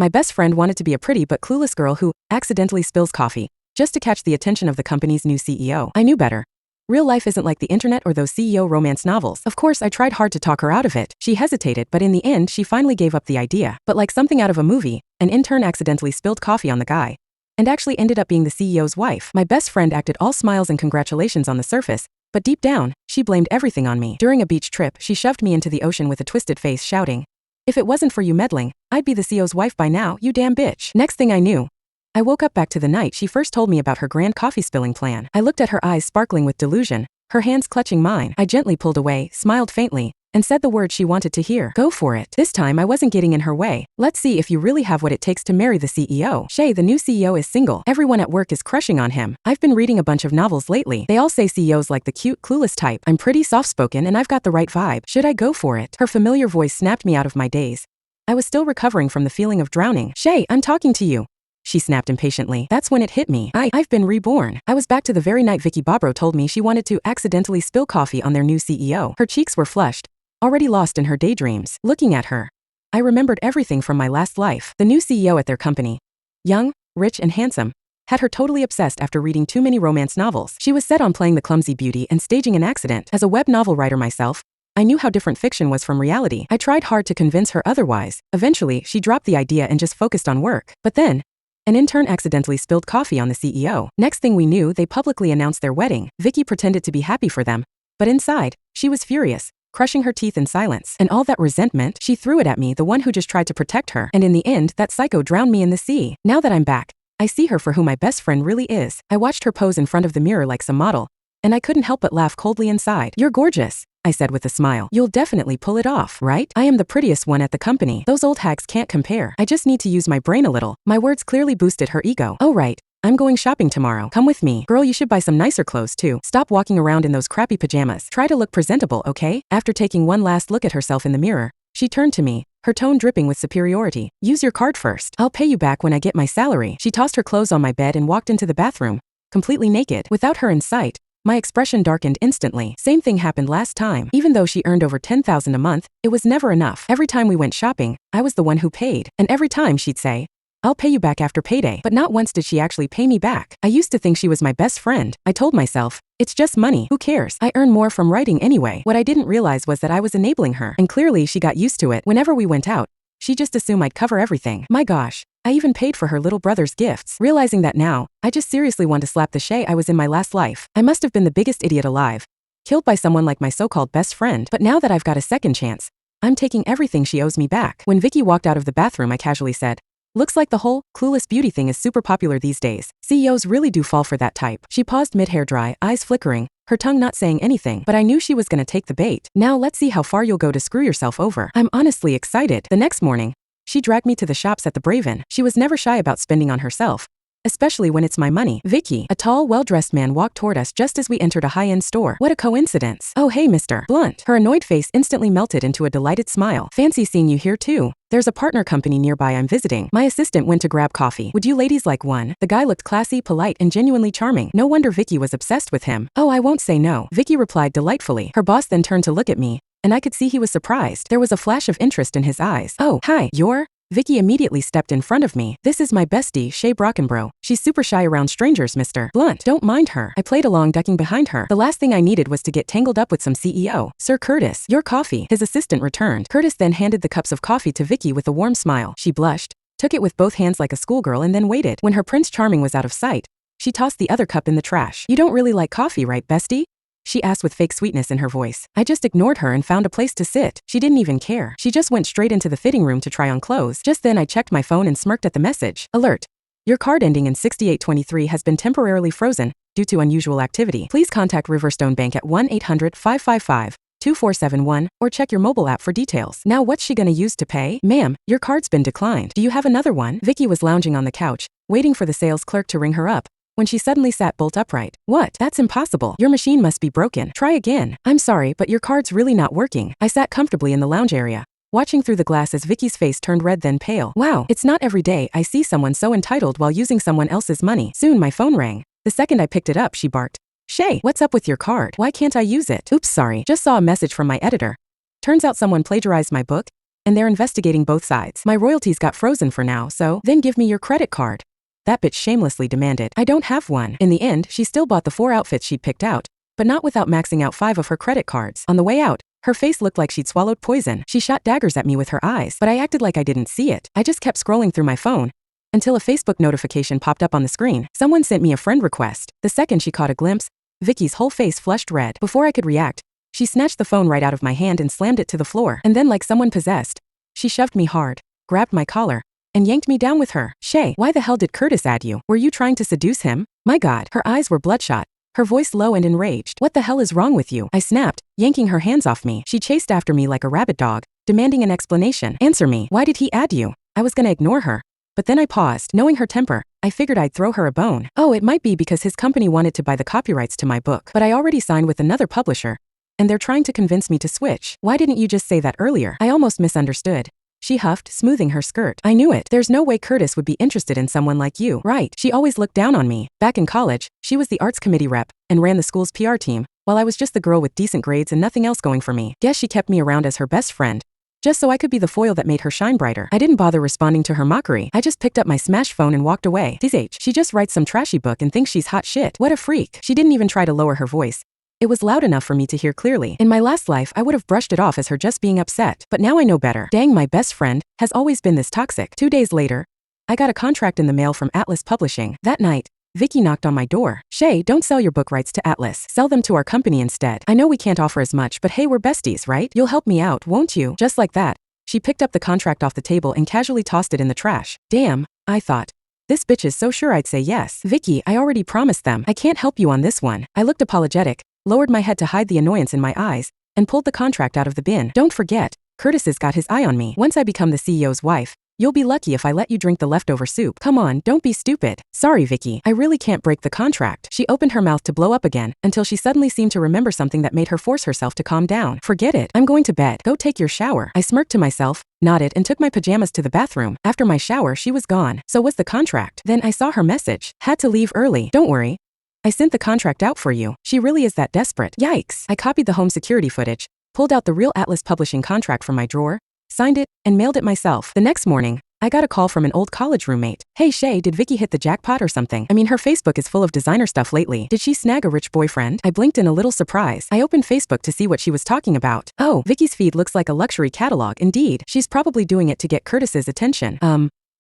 My best friend wanted to be a pretty but clueless girl who accidentally spills coffee just to catch the attention of the company's new CEO. I knew better. Real life isn't like the internet or those CEO romance novels. Of course, I tried hard to talk her out of it. She hesitated, but in the end, she finally gave up the idea. But like something out of a movie, an intern accidentally spilled coffee on the guy and actually ended up being the CEO's wife. My best friend acted all smiles and congratulations on the surface, but deep down, she blamed everything on me. During a beach trip, she shoved me into the ocean with a twisted face, shouting, "If it wasn't for you meddling, I'd be the CEO's wife by now, you damn bitch." Next thing I knew, I woke up back to the night she first told me about her grand coffee spilling plan. I looked at her eyes sparkling with delusion, her hands clutching mine. I gently pulled away, smiled faintly, and said the words she wanted to hear. Go for it. This time I wasn't getting in her way. Let's see if you really have what it takes to marry the CEO. Shay, the new CEO, is single. Everyone at work is crushing on him. I've been reading a bunch of novels lately. They all say CEOs like the cute, clueless type. I'm pretty soft-spoken and I've got the right vibe. Should I go for it? Her familiar voice snapped me out of my daze. I was still recovering from the feeling of drowning. Shay, I'm talking to you, she snapped impatiently. That's when it hit me. I've been reborn. I was back to the very night Vicky Bobro told me she wanted to accidentally spill coffee on their new CEO. Her cheeks were flushed, already lost in her daydreams. Looking at her, I remembered everything from my last life. The new CEO at their company, young, rich, and handsome, had her totally obsessed after reading too many romance novels. She was set on playing the clumsy beauty and staging an accident. As a web novel writer myself, I knew how different fiction was from reality. I tried hard to convince her otherwise. Eventually, she dropped the idea and just focused on work. But then, an intern accidentally spilled coffee on the CEO. Next thing we knew, they publicly announced their wedding. Vicky pretended to be happy for them, but inside, she was furious, crushing her teeth in silence. And all that resentment, she threw it at me, the one who just tried to protect her. And in the end, that psycho drowned me in the sea. Now that I'm back, I see her for who my best friend really is. I watched her pose in front of the mirror like some model, and I couldn't help but laugh coldly inside. You're gorgeous, I said with a smile. You'll definitely pull it off, right? I am the prettiest one at the company. Those old hags can't compare. I just need to use my brain a little. My words clearly boosted her ego. Oh right, I'm going shopping tomorrow. Come with me. Girl, you should buy some nicer clothes too. Stop walking around in those crappy pajamas. Try to look presentable, okay? After taking one last look at herself in the mirror, she turned to me, her tone dripping with superiority. Use your card first. I'll pay you back when I get my salary. She tossed her clothes on my bed and walked into the bathroom, completely naked. Without her in sight, my expression darkened instantly. Same thing happened last time. Even though she earned over $10,000 a month, it was never enough. Every time we went shopping, I was the one who paid. And every time she'd say, "I'll pay you back after payday." But not once did she actually pay me back. I used to think she was my best friend. I told myself, it's just money. Who cares? I earn more from writing anyway. What I didn't realize was that I was enabling her. And clearly she got used to it. Whenever we went out, she just assumed I'd cover everything. My gosh. I even paid for her little brother's gifts. Realizing that now, I just seriously want to slap the Shay I was in my last life. I must have been the biggest idiot alive, killed by someone like my so-called best friend. But now that I've got a second chance, I'm taking everything she owes me back. When Vicky walked out of the bathroom, I casually said, "Looks like the whole clueless beauty thing is super popular these days. CEOs really do fall for that type." She paused mid-hair dry, eyes flickering, her tongue not saying anything, but I knew she was gonna take the bait. Now let's see how far you'll go to screw yourself over. I'm honestly excited. The next morning, she dragged me to the shops at the Braven. She was never shy about spending on herself, especially when it's my money. Vicky, a tall, well-dressed man, walked toward us just as we entered a high-end store. What a coincidence. Oh hey, Mr. Blunt. Her annoyed face instantly melted into a delighted smile. Fancy seeing you here too. There's a partner company nearby I'm visiting. My assistant went to grab coffee. Would you ladies like one? The guy looked classy, polite, and genuinely charming. No wonder Vicky was obsessed with him. Oh, I won't say no, Vicky replied delightfully. Her boss then turned to look at me, and I could see he was surprised. There was a flash of interest in his eyes. Oh, hi, you're... Vicky immediately stepped in front of me. This is my bestie, Shay Brockenbrough. She's super shy around strangers, Mr. Blunt. Don't mind her. I played along, ducking behind her. The last thing I needed was to get tangled up with some CEO. Sir Curtis, your coffee. His assistant returned. Curtis then handed the cups of coffee to Vicky with a warm smile. She blushed, took it with both hands like a schoolgirl, and then waited. When her Prince Charming was out of sight, she tossed the other cup in the trash. You don't really like coffee, right, bestie? She asked with fake sweetness in her voice. I just ignored her and found a place to sit. She didn't even care. She just went straight into the fitting room to try on clothes. Just then I checked my phone and smirked at the message. Alert. Your card ending in 6823 has been temporarily frozen due to unusual activity. Please contact Riverstone Bank at 1-800-555-2471 or check your mobile app for details. Now what's she gonna use to pay? Ma'am, your card's been declined. Do you have another one? Vicky was lounging on the couch, waiting for the sales clerk to ring her up, when she suddenly sat bolt upright. What? That's impossible. Your machine must be broken. Try again. I'm sorry, but your card's really not working. I sat comfortably in the lounge area, watching through the glass as Vicky's face turned red then pale. Wow, it's not every day I see someone so entitled while using someone else's money. Soon my phone rang. The second I picked it up, she barked, "Shay, what's up with your card? Why can't I use it?" Oops, sorry. Just saw a message from my editor. Turns out someone plagiarized my book and they're investigating both sides. My royalties got frozen for now, so then give me your credit card. That bitch shamelessly demanded. I don't have one. In the end, she still bought the 4 outfits she'd picked out, but not without maxing out 5 of her credit cards. On the way out, her face looked like she'd swallowed poison. She shot daggers at me with her eyes, but I acted like I didn't see it. I just kept scrolling through my phone until a Facebook notification popped up on the screen. Someone sent me a friend request. The second she caught a glimpse, Vicky's whole face flushed red. Before I could react, she snatched the phone right out of my hand and slammed it to the floor. And then, like someone possessed, she shoved me hard, grabbed my collar, and yanked me down with her. Shay, why the hell did Curtis add you? Were you trying to seduce him? My God. Her eyes were bloodshot, her voice low and enraged. What the hell is wrong with you? I snapped, yanking her hands off me. She chased after me like a rabid dog, demanding an explanation. Answer me. Why did he add you? I was gonna ignore her, but then I paused. Knowing her temper, I figured I'd throw her a bone. Oh, it might be because his company wanted to buy the copyrights to my book, but I already signed with another publisher, and they're trying to convince me to switch. Why didn't you just say that earlier? I almost misunderstood. She huffed, smoothing her skirt. I knew it. There's no way Curtis would be interested in someone like you. Right. She always looked down on me. Back in college, she was the arts committee rep and ran the school's PR team, while I was just the girl with decent grades and nothing else going for me. Guess she kept me around as her best friend, just so I could be the foil that made her shine brighter. I didn't bother responding to her mockery. I just picked up my smashed phone and walked away. She just writes some trashy book and thinks she's hot shit. What a freak. She didn't even try to lower her voice. It was loud enough for me to hear clearly. In my last life, I would have brushed it off as her just being upset. But now I know better. Dang, my best friend has always been this toxic. 2 days later, I got a contract in the mail from Atlas Publishing. That night, Vicky knocked on my door. Shay, don't sell your book rights to Atlas. Sell them to our company instead. I know we can't offer as much, but hey, we're besties, right? You'll help me out, won't you? Just like that, she picked up the contract off the table and casually tossed it in the trash. Damn, I thought. This bitch is so sure I'd say yes. Vicky, I already promised them. I can't help you on this one. I looked apologetic, lowered my head to hide the annoyance in my eyes, and pulled the contract out of the bin. Don't forget, Curtis's got his eye on me. Once I become the CEO's wife, you'll be lucky if I let you drink the leftover soup. Come on, don't be stupid. Sorry, Vicky, I really can't break the contract. She opened her mouth to blow up again, until she suddenly seemed to remember something that made her force herself to calm down. Forget it. I'm going to bed. Go take your shower. I smirked to myself, nodded, and took my pajamas to the bathroom. After my shower, she was gone. So was the contract. Then I saw her message. Had to leave early. Don't worry, I sent the contract out for you. She really is that desperate. Yikes. I copied the home security footage, pulled out the real Atlas Publishing contract from my drawer, signed it, and mailed it myself. The next morning, I got a call from an old college roommate. Hey Shay, did Vicky hit the jackpot or something? I mean, her Facebook is full of designer stuff lately. Did she snag a rich boyfriend? I blinked in a little surprise. I opened Facebook to see what she was talking about. Oh, Vicky's feed looks like a luxury catalog. Indeed, she's probably doing it to get Curtis's attention.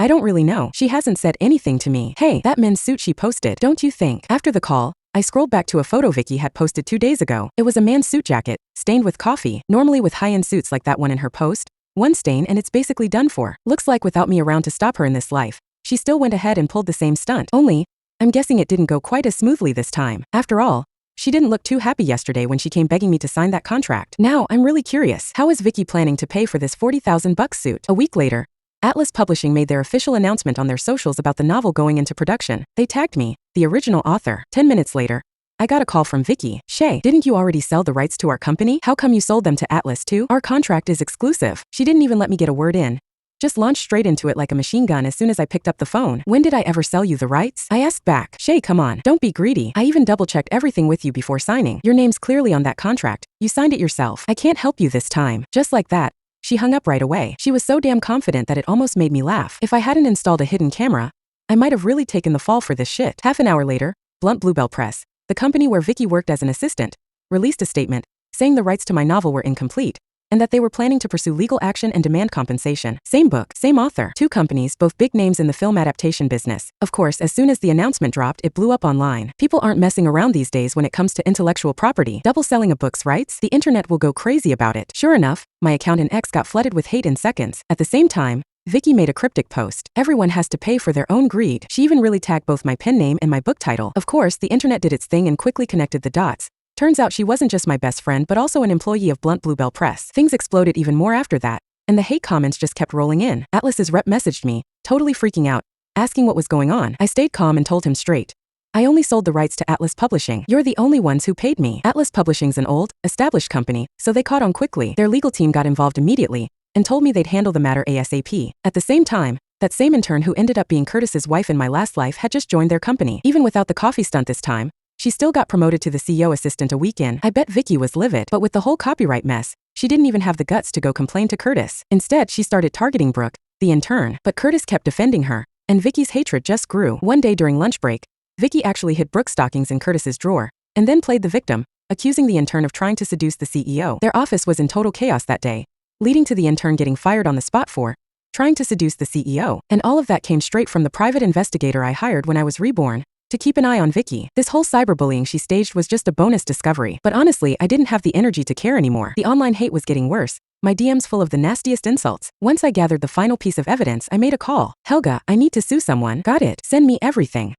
I don't really know. She hasn't said anything to me. Hey, that men's suit she posted, don't you think? After the call, I scrolled back to a photo Vicky had posted 2 days ago. It was a man's suit jacket, stained with coffee. Normally with high-end suits like that one in her post, one stain and it's basically done for. Looks like without me around to stop her in this life, she still went ahead and pulled the same stunt. Only, I'm guessing it didn't go quite as smoothly this time. After all, she didn't look too happy yesterday when she came begging me to sign that contract. Now, I'm really curious. How is Vicky planning to pay for this $40,000 suit? A week later, Atlas Publishing made their official announcement on their socials about the novel going into production. They tagged me, the original author. 10 minutes later, I got a call from Vicky. Shay, didn't you already sell the rights to our company? How come you sold them to Atlas too? Our contract is exclusive. She didn't even let me get a word in. Just launched straight into it like a machine gun as soon as I picked up the phone. When did I ever sell you the rights? I asked back. Shay, come on. Don't be greedy. I even double-checked everything with you before signing. Your name's clearly on that contract. You signed it yourself. I can't help you this time. Just like that, she hung up right away. She was so damn confident that it almost made me laugh. If I hadn't installed a hidden camera, I might have really taken the fall for this shit. Half an hour later, Blunt Bluebell Press, the company where Vicky worked as an assistant, released a statement saying the rights to my novel were incomplete, and that they were planning to pursue legal action and demand compensation. Same book, same author, 2 companies, both big names in the film adaptation business. Of course, as soon as the announcement dropped, it blew up online. People aren't messing around these days when it comes to intellectual property. Double selling a book's rights? The internet will go crazy about it. Sure enough, my account in X got flooded with hate in seconds. At the same time, Vicky made a cryptic post. Everyone has to pay for their own greed. She even really tagged both my pen name and my book title. Of course, the internet did its thing and quickly connected the dots. Turns out she wasn't just my best friend but also an employee of Blunt Bluebell Press. Things exploded even more after that, and the hate comments just kept rolling in. Atlas's rep messaged me, totally freaking out, asking what was going on. I stayed calm and told him straight. I only sold the rights to Atlas Publishing. You're the only ones who paid me. Atlas Publishing's an old, established company, so they caught on quickly. Their legal team got involved immediately and told me they'd handle the matter ASAP. At the same time, that same intern who ended up being Curtis's wife in my last life had just joined their company. Even without the coffee stunt this time, she still got promoted to the CEO assistant a week in. I bet Vicky was livid, but with the whole copyright mess, She didn't even have the guts to go complain to Curtis. Instead, she started targeting Brooke, the intern. But Curtis kept defending her, and Vicky's hatred just grew. One day during lunch break, Vicky actually hid Brooke's stockings in Curtis's drawer, and then played the victim, accusing the intern of trying to seduce the CEO. Their office was in total chaos that day, leading to the intern getting fired on the spot for trying to seduce the CEO. And all of that came straight from the private investigator I hired when I was reborn, to keep an eye on Vicky. This whole cyberbullying she staged was just a bonus discovery. But honestly, I didn't have the energy to care anymore. The online hate was getting worse, my DMs full of the nastiest insults. Once I gathered the final piece of evidence, I made a call. Helga, I need to sue someone. Got it. Send me everything.